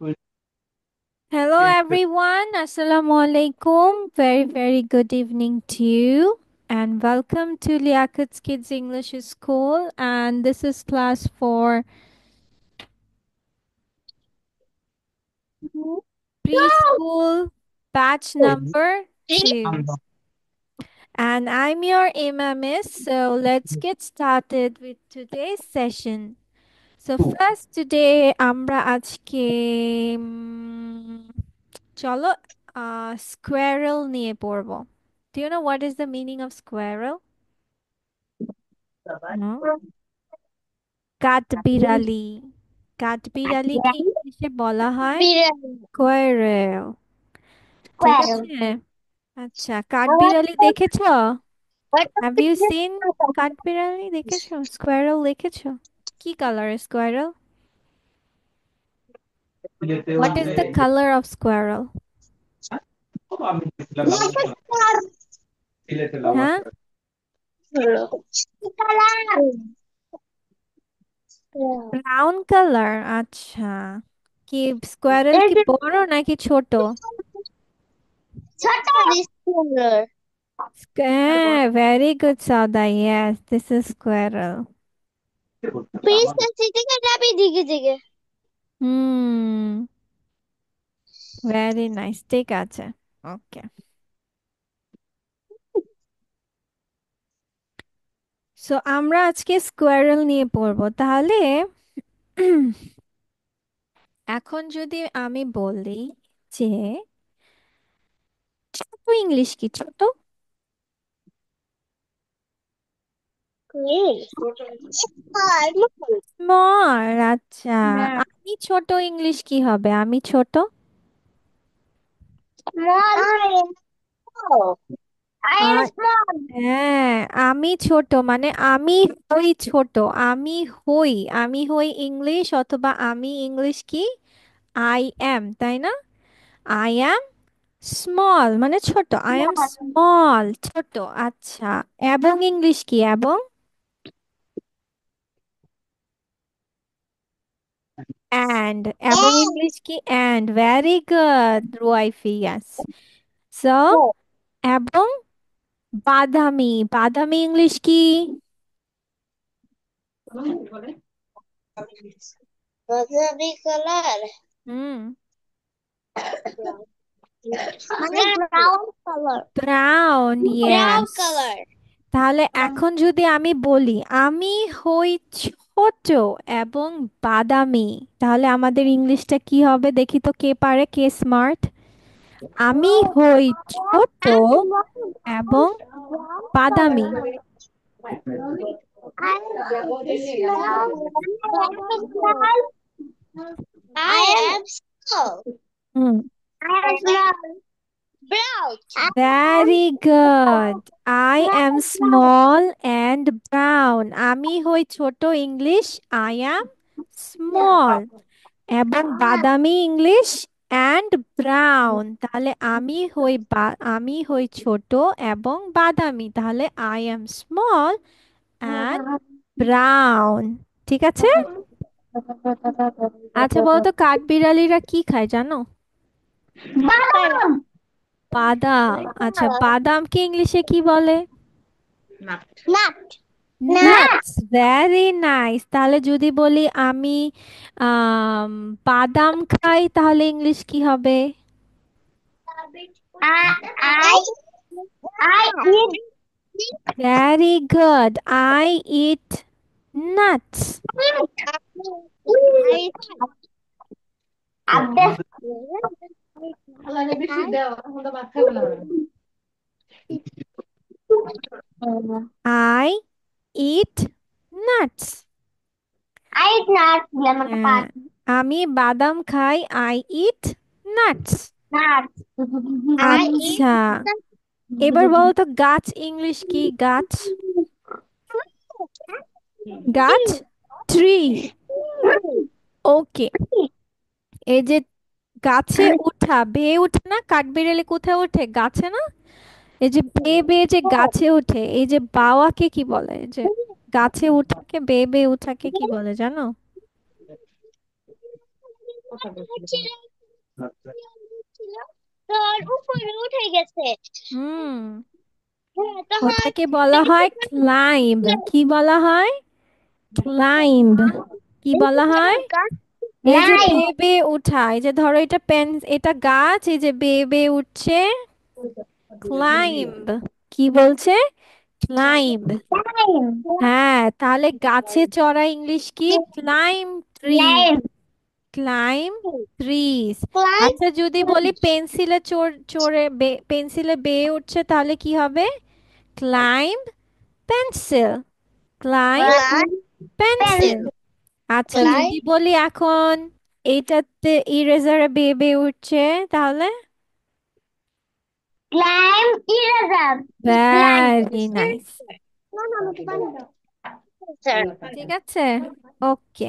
Hello everyone, Assalamu alaikum. Very good evening to you and welcome to Liakat's Kids English School, and this is class for preschool batch number 2. And I'm your Miss, so let's get started with today's session. So first today আমরা আজকে চলো squirrel নিয়ে পড়বো. Do you know what is the meaning of squirrel? No. কাঠবিড়ালি। কাঠবিড়ালিকে ইংলিশে বলা হয় squirrel। ঠিক আছে? আচ্ছা, কাঠবিড়ালি দেখেছো? Have you seen কাঠবিড়ালি দেখেছো? Squirrel দেখেছো? কি colour squirrel? What is the color of squirrel? হ্যাঁ? Brown colour. আচ্ছা, কি স্কোয়ারেল কি বড় নাকি ছোট? হ্যাঁ, very good Sawda, yes this is squirrel. Hmm, very nice, ঠিক আছে, ওকে। সো আমরা আজকে স্কোয়ারেল নিয়ে পড়বো, তাহলে এখন যদি আমি বলি যে ছোট ইংলিশ কি? ছোট স্মল। আচ্ছা, আমি ছোট ইংলিশ কি হবে? আমি ছোট আর হ্যাঁ, আমি ছোট মানে আমি হই ছোট। আমি আমি হই ইংলিশ, অথবা আমি ইংলিশ কি? আই এম, তাই না? আই এম স্মল মানে ছোট। আই এম স্মল, ছোট। আচ্ছা, এবং ইংলিশ কি? and এবং ইংলিশ কি? and very good রুয়াইফি, yes. so এবং বাদামি, বাদামি ইংলিশ কি? হুম, ব্রাউন, ইয়েস। তাহলে এখন যদি আমি বলি আমি হই ছোট এবং বাদামি, তাহলে আমাদের ইংলিশটা কি হবে? দেখি তো কে পারে, কে স্মার্ট। আমি হই ছোট এবং বাদামি। Hmm, very good. I am small and brown. আমি হই ছোট ইংলিশ আই অ্যাম স্মল, এবং বাদামি ইংলিশ অ্যান্ড ব্রাউন। তাহলে আমি হই ছোট এবং বাদামি, তাহলে I am small and brown. ঠিক আছে? আচ্ছা বলতো, কাঠবিড়ালিরা কি খায় জানো? বাদাম। আচ্ছা, বাদামকে ইংলিশে কি বলে? নাটস। Very nice. তাহলে যদি বলি আমি আম, বাদাম খাই, তাহলে ইংলিশ কি হবে? Very good, I eat nuts. I eat nuts. হ্যাঁ, আমি বাদাম খাই, আই ইট নাটস। আচ্ছা, এবার বলো তো গাছ ইংলিশ কি? গাছ, গাছ ট্রি। ওকে, এই যে গাছে উঠা, বেয়ে উঠে না? কাঠবিড়ালি কোথায় ওঠে? গাছে না? এই যে বেয়ে বেয়ে যে গাছে ওঠে, এই যে বাওয়াকে কি বলে? এই যে গাছে উঠাকে, বেয়ে বেয়ে উঠাকে কি বলে জানো? ছিল, ছিল, তোর উপরে উঠে গেছে। হুম, হ্যাঁ, তখন ওটাকে বলা হয় ক্লাইম্ব। কি বলা হয়? ক্লাইম্ব। কি বলা হয়? এই যে লাইন, বেয়ে বেয়ে উঠা, এই যে ধরো এটা পেন, এটা গাছ, এই যে বেয়ে বেয়ে উঠছে, ক্লাইম্ব। কি বলছে? ক্লাইম্ব। লাইন, হ্যাঁ, তাহলে গাছে চড়া ইংলিশ কি? Claim tree. Line, claim trees. Claim, আচ্ছা, যদি বলি পেন্সিলে চড়ে পেন্সিলে বেয়ে উঠছে, তাহলে কি হবে? Claim pencil. Claim claim, pencil. Pencil, আচ্ছা, ক্লাইম, যদি বলি এখন এইটাতে ইরেজারে বেয়ে বেয়ে উঠছে, তাহলে claim, eraser, claim, very nice. না না আমাকে বানিয়ে দাও, স্যার, ঠিক আছে, ওকে।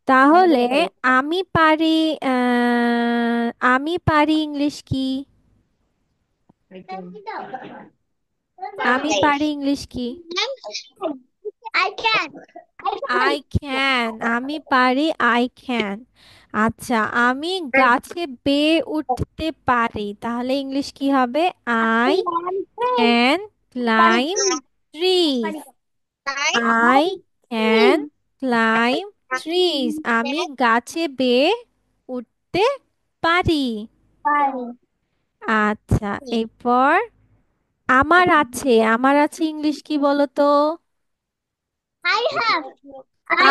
তাহলে আমি পারি, আমি পারি ইংলিশ কি? আমি পারি ইংলিশ কি? I can, I I can, can. আমি পারি, আই ক্যান। আচ্ছা, আমি গাছে বেয়ে উঠতে পারি, তাহলে ইংলিশ কি হবে? I can claim trees. I can claim trees. আমি গাছে বেয়ে উঠতে পারি। আচ্ছা, এরপর আমার আছে। আমার আছে ইংলিশ কি বলো তো? I have,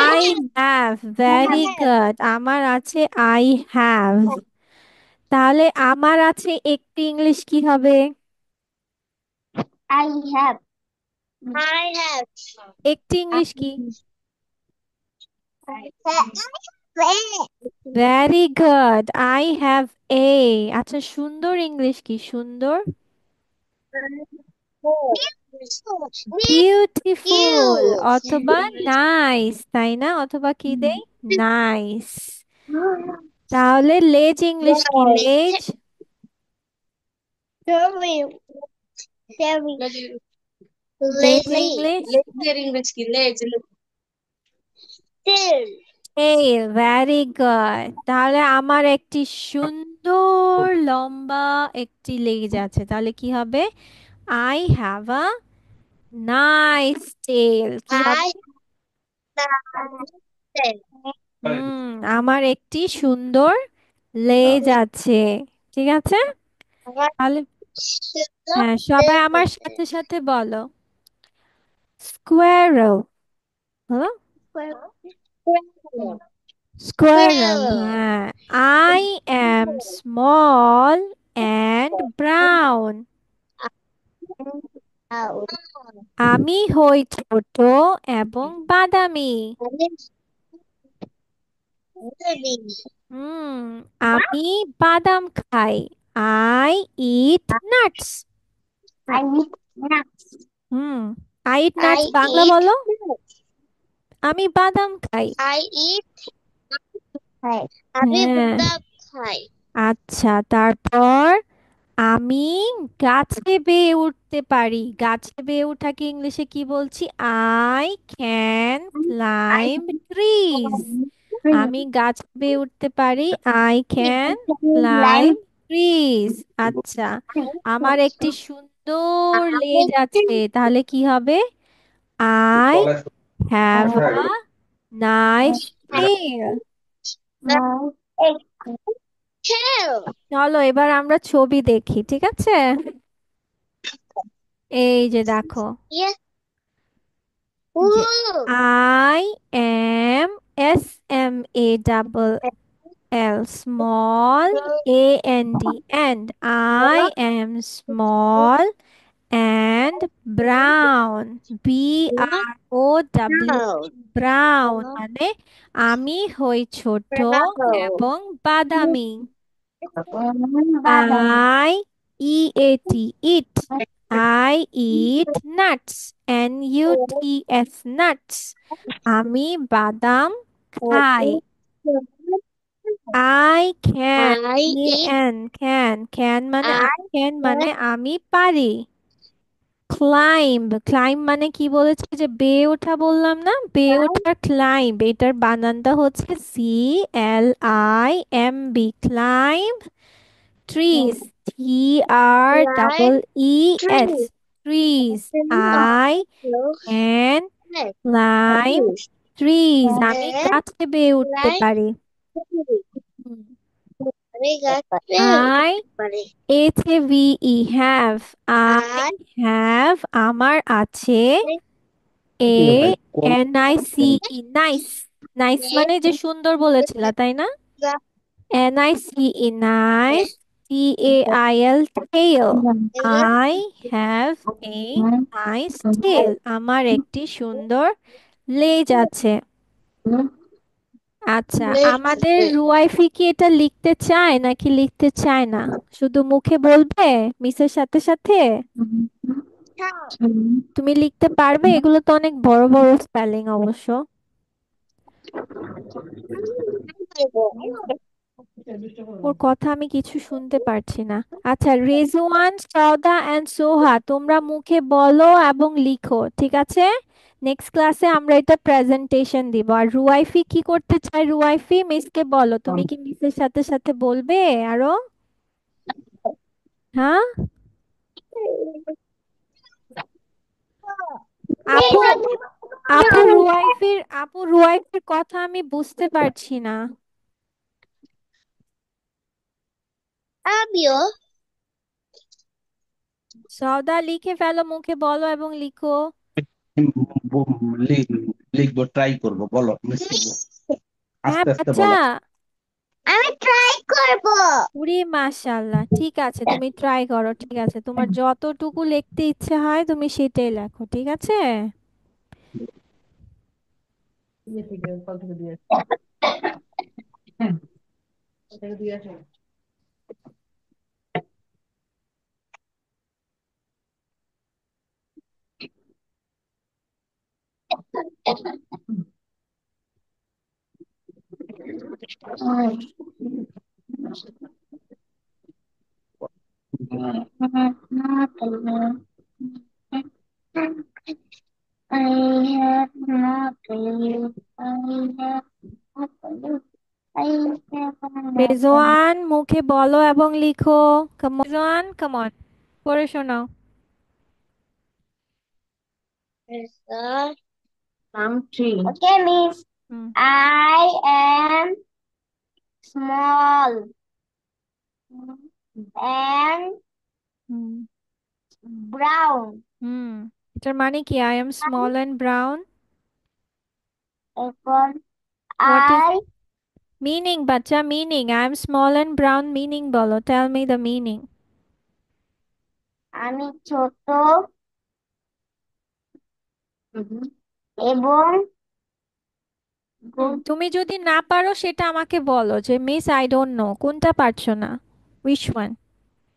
I have. Very good. আমার আছে আই হ্যাভ। তাহলে আমার আছে একটি ইংলিশ কি হবে? I have, I have, একটি ইংলিশ কি? I have, very good. I have এ। আচ্ছা, সুন্দর ইংলিশ কি? সুন্দর বিউটিফুল অথবা নাইস, তাই না? অথবা কি দেই? নাইস। তাহলে লেজ ইংলিশ কি? লেজ Very, very লেজ lazy. English Still, tail. Very good. তাহলে আমার একটি সুন্দর লম্বা একটি লেজ আছে, তাহলে কি হবে? আই হ্যাভ আ নাইস টেল। কি হবে? I said, হুম, আমার একটি সুন্দর লেজ আছে। ঠিক আছে, what তাহলে should the হ্যাঁ, সবাই আমার সাথে সাথে বলো। স্কোয়ারল। হলো? squirrel, স্কোয়ারল। squirrel, হ্যাঁ। I am small and brown. out. আমি হই ছোট এবং বাদামি। হুম, আমি বাদাম খাই। I eat nuts. I eat nuts. Hmm, I eat nuts I Bangla eat বলো। nuts. আমি বাদাম খাই। I eat pie. আমি হ্যাঁ, বাদাম খাই। আচ্ছা, তারপর আমি গাছে বেয়ে উঠতে পারি। গাছে বেয়ে ওঠাকে ইংলিশে কি বলছি? I can I climb trees. drink. আমি গাছে বেয়ে উঠতে পারি। I can Lime. Climb trees. আচ্ছা, আমার একটি সুন্দর লেজ আছে, তাহলে কি হবে? I have a nice tail. Tail. চলো এবার আমরা ছবি দেখি, ঠিক আছে? এই যে দেখো, Yes. যে Ooh. I am, S M A double L, small, A N D, and I am small and brown, B R O W, No. Brown মানে আমি হই ছোট Bravo. এবং বাদামি। Badam. I E A T eat, I eat nuts, N U T S nuts. আমি বাদাম খাই। I can, I eat can can can মানে I আই ক্যান মানে আমি পারি। ক্লাইম্ব, ক্লাইম্ব মানে কি বলেছে যে বেয়ে ওঠা বললাম না, বেয়ে Climb. ওঠার ক্লাইম্ব, এটার বানানটা হচ্ছে CLIMB, climb. Trees, Climb. TREES, Tree. Trees, Tree. I Close. N Neck. Climb Trees. Trees, আমি And গাছে বেয়ে উঠতে climb. পারি। Tree. আমি গাছে আই, উঠতে পারি। HAVE, হ্যাভ, আই আর হ্যাভ, আমার আছে, a N I C E, nice. Nice মানে যে সুন্দর বলেছিল তাই না? NICE, nice. TAIL, tail, I have a nice tail, আমার একটি সুন্দর লেজ আছে। আচ্ছা, আমাদের রুয়াইফি কি এটা লিখতে চায় নাকি লিখতে চায় না? শুধু মুখে বলবে মিসের সাথে সাথে? তুমি লিখতে পারবে? এগুলো তো অনেক বড় বড় স্পেলিং অবশ্য। ওর কথা আমি কিছু শুনতে পারছি না। আচ্ছা, রেজওয়ান, সওদা এন্ড সোহা, তোমরা মুখে বলো এবং লিখো, ঠিক আছে? নেক্সট ক্লাসে আমরা এটা প্রেজেন্টেশন দিব। আর রুয়াইফি কি করতে চায়? রুয়াইফি মিসকে বলো, তুমি কি মিসের সাথে সাথে বলবে আরো? হ্যাঁ আপু, আপু রুয়াইফির কথা আমি বুঝতে পারছি না। আমিও সওদা লিখে ফেলো, মুখে বলো এবং লিখো। লিখবো, ট্রাই করবো, বলো মিষ্টি, হ্যাঁ আস্তে আস্তে বাচ্চা, বলো। আমি ট্রাই করব। উরি মাশাল্লাহ, ঠিক আছে তুমি ট্রাই করো, ঠিক আছে, তোমার যতটুকু লিখতে ইচ্ছে হয় তুমি সেটাই লেখো, ঠিক আছে? I have not lived. I have not lived. I have not lived. Rezwan মুখে বলো এবং লিখো। রেজওয়ান কামন, পড়ে শোনাও। Sir, some tree. Okay, Miss. Hmm. I am small and hmm. brown. হুম, এটার মানে কি? I am small and brown. Apple. What is I meaning বাচ্চা, meaning? I am small and brown meaning বলো, টেল মি দ্য মিনিং। আমি ছোট এবং তুমি যদি না পারো সেটা আমাকে বলো যে মিস আই ডোন্ট নো, কোনটা পারছো না, উইচ ওয়ান?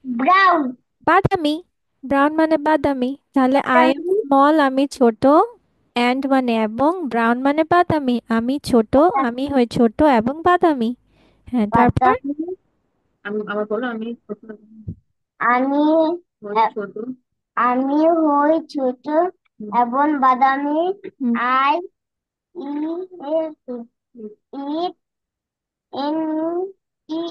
brown. বাদামি, ব্রাউন মানে বাদামি, তাহলে আই এম স্মল আমি ছোট, অ্যান্ড মানে এবং, ব্রাউন মানে বাদামি, আমি ছোট, আমি হই ছোট এবং বাদামি। হ্যাঁ, তারপর? বাদামি। আমি ছোট। আমি হই ছোট এবং বাদামি। Hmm, I eat N E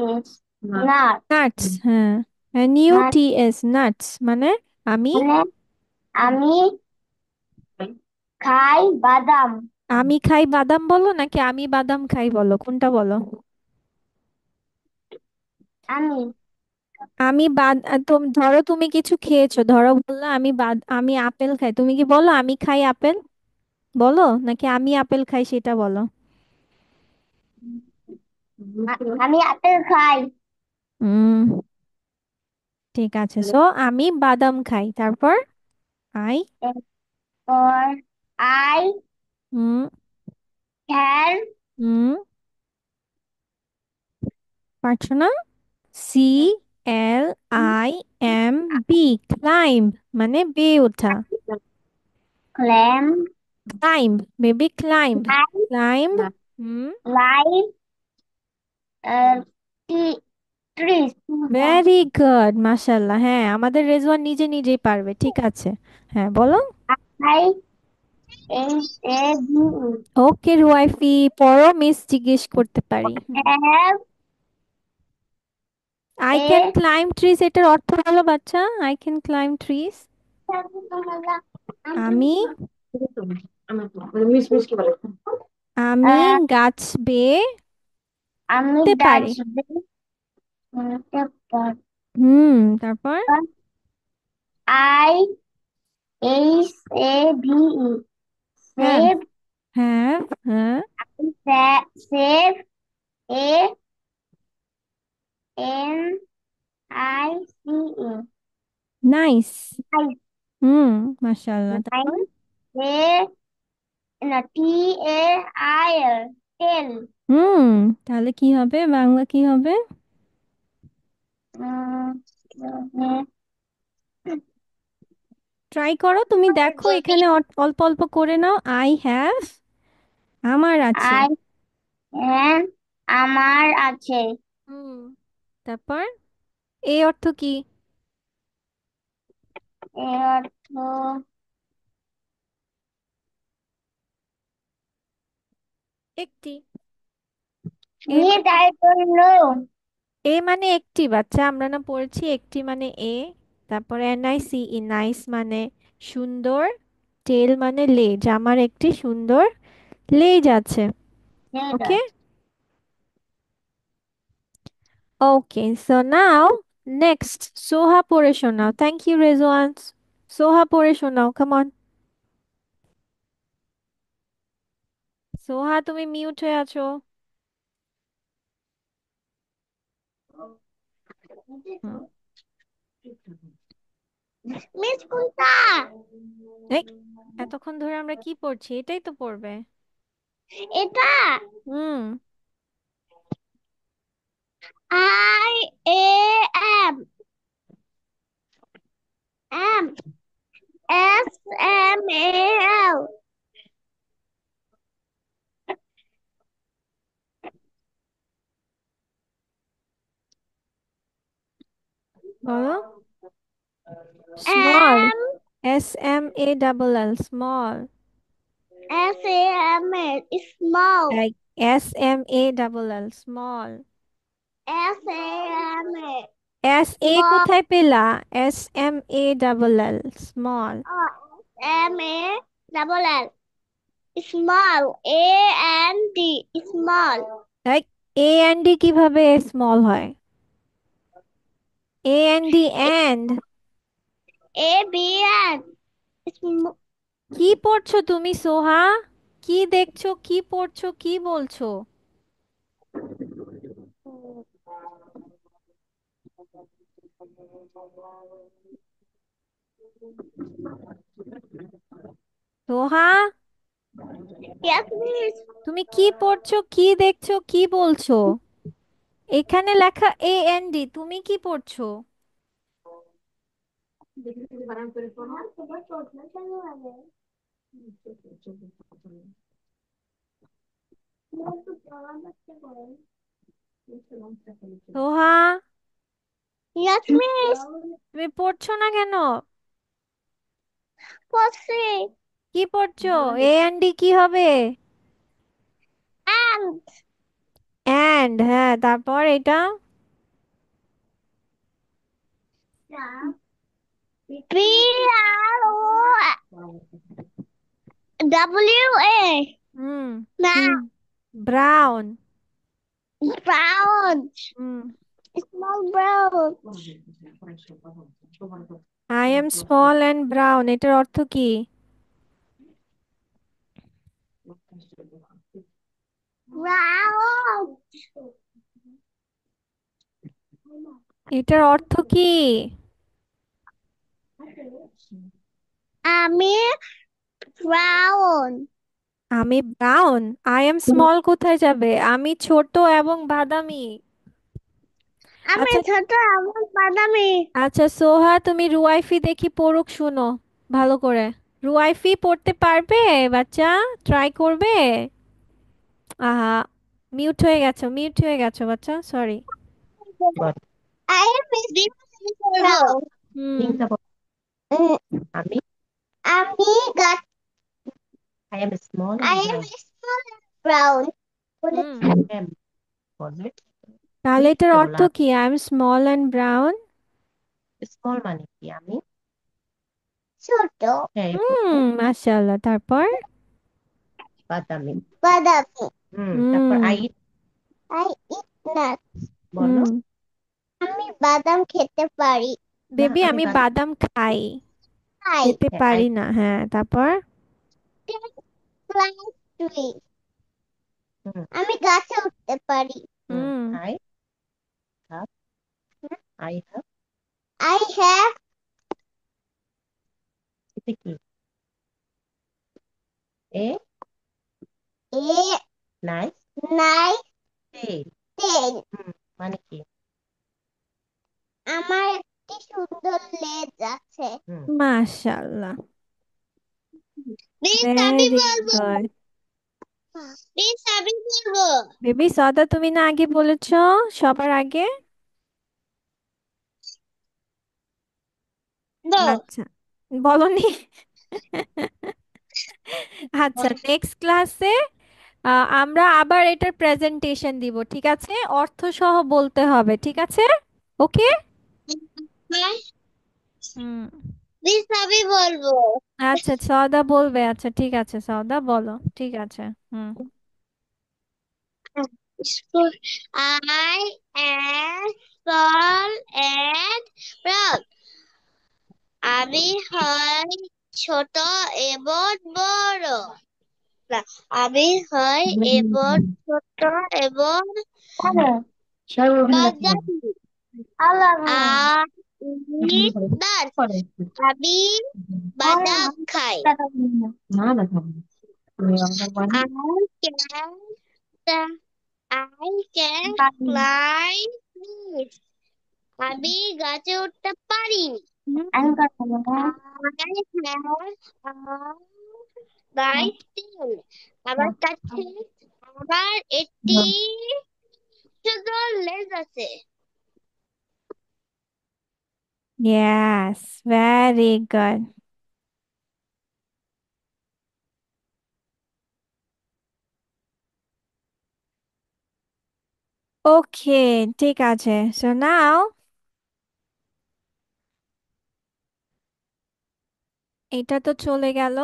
S nut. Nuts, হ্যাঁ, NUTS, নাটস মানে আমি, মানে আমি খাই বাদাম। আমি খাই বাদাম বলো নাকি আমি বাদাম খাই বলো, কোনটা বলো? আমি ধরো তুমি কিছু খেয়েছো, ধরো বললা আমি আপেল খাই, তুমি কি বলো আমি খাই আপেল বলো নাকি আমি আপেল খাই সেটা বলো? আমি আপেল খাই। হুম, ঠিক আছে, সো আমি বাদাম খাই, তারপর আই। এরপর আই হুম। ক্যান হুম, পারছো না? CLIMB, ক্লাইম্ব মানে বেয়ে ওঠা। Clam climb baby, climb, I climb. Hmm. Live trees. Very good, মাশাল্লাহ। হ্যাঁ, আমাদের রেজওয়ান নিজে নিজেই পারবে, ঠিক আছে। হ্যাঁ, বলো। IHAVE ওকে রুয়াইফি, পড়ো, মিস জিজ্ঞেস করতে পারি। have I can a climb trees, এটার অর্থ বলো বাচ্চা। I can climb trees. আমি আমি আহ, গাছ বেয়ে আমি উঠতে পারি। ডাচ বলতে পারি হুম, তারপর। IHAVE হ্যাঁ, সেভ হ্যাঁ, হ্যাঁ। Save ANICE nice. নাইস হুম, মাশাআল্লাহ। তারপর। নাইস এ না TAIL টেল হুম, তাহলে কি হবে, বাংলা কি হবে? ট্রাই করো, তুমি দেখো এখানে অল্প অল্প করে নাও। আই হ্যাভ, আমার আছে। আই এন আমার আছে হুম, তারপর এই অর্থ কি? এর অর্থ একটি। এ নিড মানে, আই ডোন্ট নো এ মানে একটি বাচ্চা, আমরা না পড়েছি একটি মানে এ। তারপর NICE, নাইস মানে সুন্দর। টেল মানে লেজ, আমার একটি সুন্দর লেজ আছে। Need okay. Okay, so now next Soha পড়ে শোনাও। Thank you Rezwan. সোহা পড়ে শোনাও, কাম অন। সোহা, তুমি মিউট হয়ে আছো। হুম। মিস কুন্তা এই, এতক্ষণ ধরে আমরা কি পড়ছি? এটাই তো পড়বে। এটা হুম। IAM M SMAL বলো। Small. M SMALL, small. SAM small like SMALL, small. SAM SA small কোথায় পেলা? SMALL, small. SMALL small AND small like AND কিভাবে স্মল হয়? AND, and. ABN কি পড়ছো তুমি সোহা? কি দেখছো, কি পড়ছো, কি বলছো? সোহা, Yes, miss. তুমি কি পড়ছো, কি দেখছো, কি বলছো? এখানে লেখা AND, তুমি কি পড়ছো? সোহা, Yes, miss. তুমি পড়ছো না কেন? Pussy কি পড়ছো? AND কি হবে? and অ্যান্ড, হ্যাঁ, তারপর এটা। BROWA. হুম, কি? Now, brown. brown. Hmm. Small brown. I am small and brown, এটার অর্থ কি? Brown. এটার অর্থ কি? আমি brown. আমি ব্রাউন। আই এম স্মল কোথায় যাবে? আমি ছোট এবং বাদামি। আমি আচ্ছা, ছোট আমার বাদামি আচ্ছা সোহা, তুমি রুয়াইফি দেখি পড়ুক, শুনো ভালো করে। রুয়াইফি পড়তে পারবে বাচ্চা? ট্রাই করবে? আহা, মিউট হয়ে গেছো, মিউট হয়ে গেছো বাচ্চা, সরি। I am brown. হুম। তিনটা বলো। আমি আমি গাছ I am small and I am brown. Small and brown. হুম, বলেছি। I am বলো। তাহলে এটার ইংলিশে অর্থ বলা কি? I am small and brown. Small মানে কি আমি ছোট। হ্যাঁ হুম, মাশাআল্লাহ। তারপর? বাদামি বাদামি তারপর হুম। I eat nuts. বলো হুম, আমি বাদাম খেতে পারি। না বেবি আমি আমি বাদাম বাদাম খাই, খাই। খেতে হ্যাঁ I পারি না। হ্যাঁ, তারপর? can fly tree. আমি গাছে উঠতে পারি। হুম। I have I have I have এটা কি এ এ নাইস নাইস টেল টেল মানে কি আমার একটি সুন্দর লেজ আছে। মাশাআল্লাহ, প্লিজ আমি ভেরি বলবো গুড। প্লিজ আমি বলবো বেবি সদা, তুমি না আগে বলেছো সবার আগে? দো আচ্ছা, বলনি। আচ্ছা, নেক্সট ক্লাসে আমরা আবার এটার প্রেজেন্টেশন দিব, ঠিক আছে? অর্থ সহ বলতে হবে, ঠিক আছে? ওকে। হুম। প্লিজ আমি বলবো আচ্ছা, সওদা বলবে। আচ্ছা, ঠিক আছে, সওদা বলো। ঠিক আছে। হুম। I am small and proud. আমি হই ছোট এবং বড়। না, আমি হই এবং ছোট এবং বাদামি। আমি দাঁত। আমি বাদাম খাই। I can fly trees. আমি গাছে উঠতে পারি। হুম। আমার কাছে আমার একটি সুন্দর লেজ আছে। Yes, very good. ওকে, ঠিক আছে। সো নাও এটা তো চলে গেল।